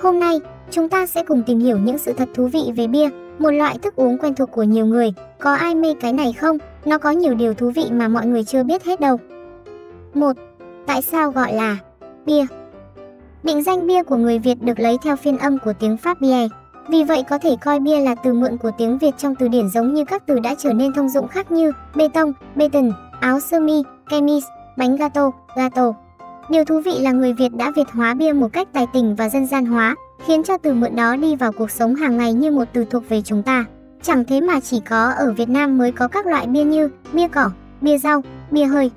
Hôm nay, chúng ta sẽ cùng tìm hiểu những sự thật thú vị về bia, một loại thức uống quen thuộc của nhiều người. Có ai mê cái này không? Nó có nhiều điều thú vị mà mọi người chưa biết hết đâu. 1. Tại sao gọi là bia? Định danh bia của người Việt được lấy theo phiên âm của tiếng Pháp bière. Vì vậy có thể coi bia là từ mượn của tiếng Việt trong từ điển, giống như các từ đã trở nên thông dụng khác như bê tông, béton, áo sơ mi, chemise, bánh gato, gato. Điều thú vị là người Việt đã Việt hóa bia một cách tài tình và dân gian hóa, khiến cho từ mượn đó đi vào cuộc sống hàng ngày như một từ thuộc về chúng ta. Chẳng thế mà chỉ có ở Việt Nam mới có các loại bia như bia cỏ, bia rau, bia hơi,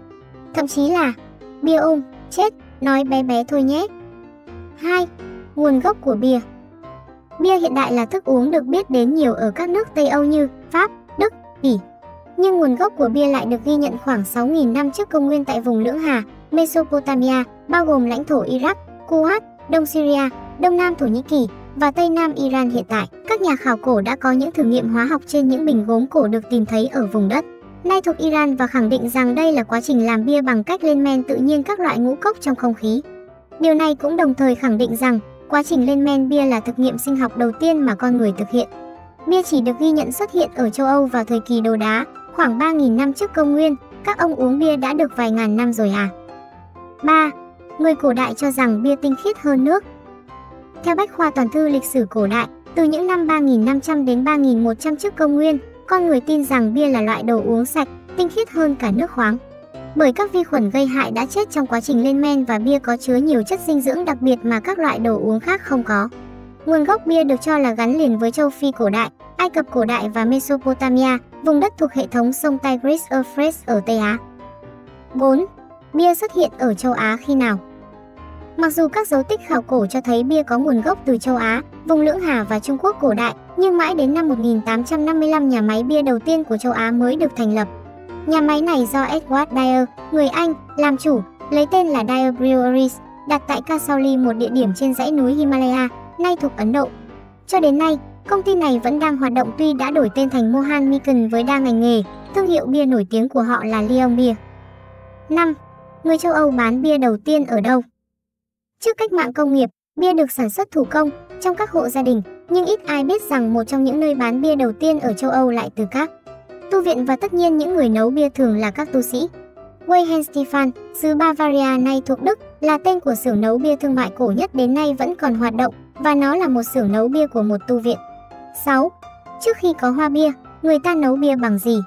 thậm chí là bia ôm, chết, nói bé bé thôi nhé. 2. Nguồn gốc của bia. Bia hiện đại là thức uống được biết đến nhiều ở các nước Tây Âu như Pháp, Đức, Bỉ. Nhưng nguồn gốc của bia lại được ghi nhận khoảng 6.000 năm trước công nguyên tại vùng Lưỡng Hà, Mesopotamia, bao gồm lãnh thổ Iraq, Kuwait, Đông Syria, Đông Nam Thổ Nhĩ Kỳ và Tây Nam Iran hiện tại. Các nhà khảo cổ đã có những thử nghiệm hóa học trên những bình gốm cổ được tìm thấy ở vùng đất nay thuộc Iran và khẳng định rằng đây là quá trình làm bia bằng cách lên men tự nhiên các loại ngũ cốc trong không khí. Điều này cũng đồng thời khẳng định rằng quá trình lên men bia là thực nghiệm sinh học đầu tiên mà con người thực hiện. Bia chỉ được ghi nhận xuất hiện ở châu Âu vào thời kỳ đồ đá, khoảng 3.000 năm trước công nguyên. Các ông uống bia đã được vài ngàn năm rồi à? 3. Người cổ đại cho rằng bia tinh khiết hơn nước. Theo Bách khoa toàn thư lịch sử cổ đại, từ những năm 3.500 đến 3.100 trước công nguyên, con người tin rằng bia là loại đồ uống sạch, tinh khiết hơn cả nước khoáng. Bởi các vi khuẩn gây hại đã chết trong quá trình lên men và bia có chứa nhiều chất dinh dưỡng đặc biệt mà các loại đồ uống khác không có. Nguồn gốc bia được cho là gắn liền với châu Phi cổ đại, Ai Cập cổ đại và Mesopotamia, vùng đất thuộc hệ thống sông Tigris Euphrates ở Tây Á. 4. Bia xuất hiện ở châu Á khi nào? Mặc dù các dấu tích khảo cổ cho thấy bia có nguồn gốc từ châu Á, vùng Lưỡng Hà và Trung Quốc cổ đại, nhưng mãi đến năm 1855 nhà máy bia đầu tiên của châu Á mới được thành lập. Nhà máy này do Edward Dyer, người Anh, làm chủ, lấy tên là Dyer Breweries, đặt tại Kasauli, một địa điểm trên dãy núi Himalaya, nay thuộc Ấn Độ. Cho đến nay, công ty này vẫn đang hoạt động tuy đã đổi tên thành Mohan Meakin với đa ngành nghề, thương hiệu bia nổi tiếng của họ là Lion Beer. 5. Người châu Âu bán bia đầu tiên ở đâu? Trước cách mạng công nghiệp, bia được sản xuất thủ công trong các hộ gia đình, nhưng ít ai biết rằng một trong những nơi bán bia đầu tiên ở châu Âu lại từ các tu viện, và tất nhiên những người nấu bia thường là các tu sĩ. Weihenstephan, xứ Bavaria nay thuộc Đức, là tên của xưởng nấu bia thương mại cổ nhất đến nay vẫn còn hoạt động, và nó là một xưởng nấu bia của một tu viện. 6. Trước khi có hoa bia, người ta nấu bia bằng gì?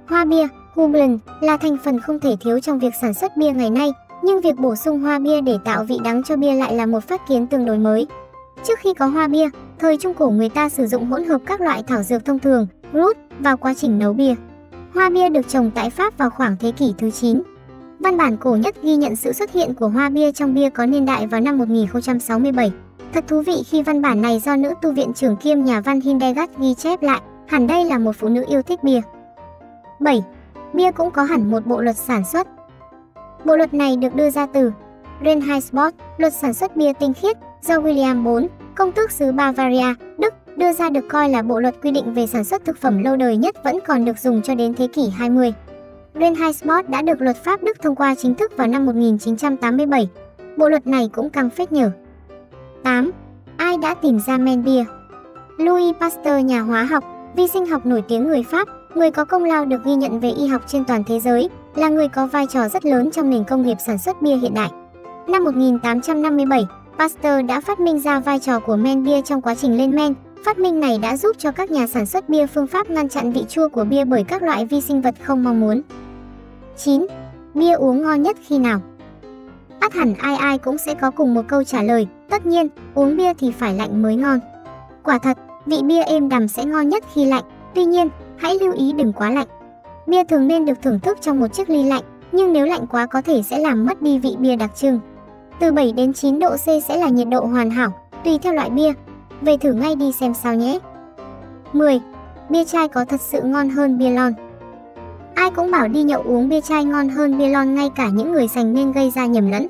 Hoa bia, Houblon, là thành phần không thể thiếu trong việc sản xuất bia ngày nay, nhưng việc bổ sung hoa bia để tạo vị đắng cho bia lại là một phát kiến tương đối mới. Trước khi có hoa bia, thời Trung Cổ người ta sử dụng hỗn hợp các loại thảo dược thông thường, root, vào quá trình nấu bia. Hoa bia được trồng tại Pháp vào khoảng thế kỷ thứ 9. Văn bản cổ nhất ghi nhận sự xuất hiện của hoa bia trong bia có niên đại vào năm 1067. Thật thú vị khi văn bản này do nữ tu viện trưởng kiêm nhà văn Hildegard ghi chép lại, hẳn đây là một phụ nữ yêu thích bia. 7. Bia cũng có hẳn một bộ luật sản xuất. Bộ luật này được đưa ra từ Reinheitsgebot, luật sản xuất bia tinh khiết, do William IV, công tước xứ Bavaria, Đức, đưa ra, được coi là bộ luật quy định về sản xuất thực phẩm lâu đời nhất, vẫn còn được dùng cho đến thế kỷ 20. Reinheitsgebot đã được luật pháp Đức thông qua chính thức vào năm 1987. Bộ luật này cũng căng phết nhở. 8. Ai đã tìm ra men bia? Louis Pasteur, nhà hóa học, vi sinh học nổi tiếng người Pháp, người có công lao được ghi nhận về y học trên toàn thế giới, là người có vai trò rất lớn trong nền công nghiệp sản xuất bia hiện đại. Năm 1857, Pasteur đã phát minh ra vai trò của men bia trong quá trình lên men. Phát minh này đã giúp cho các nhà sản xuất bia phương Pháp ngăn chặn vị chua của bia bởi các loại vi sinh vật không mong muốn. 9. Bia uống ngon nhất khi nào? Ắt hẳn ai ai cũng sẽ có cùng một câu trả lời, tất nhiên, uống bia thì phải lạnh mới ngon. Quả thật, vị bia êm đằm sẽ ngon nhất khi lạnh, tuy nhiên, hãy lưu ý đừng quá lạnh. Bia thường nên được thưởng thức trong một chiếc ly lạnh, nhưng nếu lạnh quá có thể sẽ làm mất đi vị bia đặc trưng. Từ 7 đến 9 độ C sẽ là nhiệt độ hoàn hảo, tùy theo loại bia. Về thử ngay đi xem sao nhé. 10. Bia chai có thật sự ngon hơn bia lon? Ai cũng bảo đi nhậu uống bia chai ngon hơn bia lon, ngay cả những người sành nên gây ra nhầm lẫn.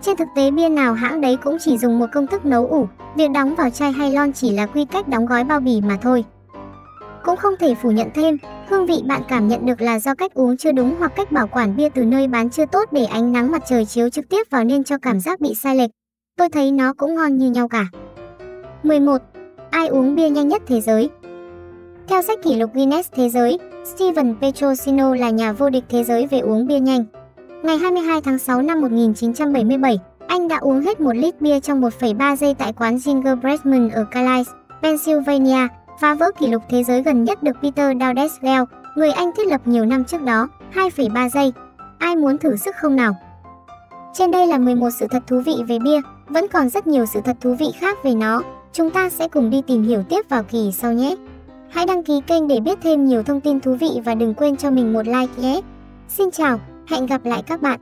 Trên thực tế bia nào hãng đấy cũng chỉ dùng một công thức nấu ủ, việc đóng vào chai hay lon chỉ là quy cách đóng gói bao bì mà thôi. Cũng không thể phủ nhận thêm, hương vị bạn cảm nhận được là do cách uống chưa đúng hoặc cách bảo quản bia từ nơi bán chưa tốt, để ánh nắng mặt trời chiếu trực tiếp vào nên cho cảm giác bị sai lệch. Tôi thấy nó cũng ngon như nhau cả. 11. Ai uống bia nhanh nhất thế giới? Theo sách kỷ lục Guinness Thế giới, Steven Petrosino là nhà vô địch thế giới về uống bia nhanh. Ngày 22 tháng 6 năm 1977, anh đã uống hết 1 lít bia trong 1,3 giây tại quán Gingerbreadman ở Calais, Pennsylvania, phá vỡ kỷ lục thế giới gần nhất được Peter Dowdeswell, người Anh thiết lập nhiều năm trước đó, 2,3 giây. Ai muốn thử sức không nào? Trên đây là 11 sự thật thú vị về bia, vẫn còn rất nhiều sự thật thú vị khác về nó. Chúng ta sẽ cùng đi tìm hiểu tiếp vào kỳ sau nhé. Hãy đăng ký kênh để biết thêm nhiều thông tin thú vị và đừng quên cho mình một like nhé. Xin chào, hẹn gặp lại các bạn.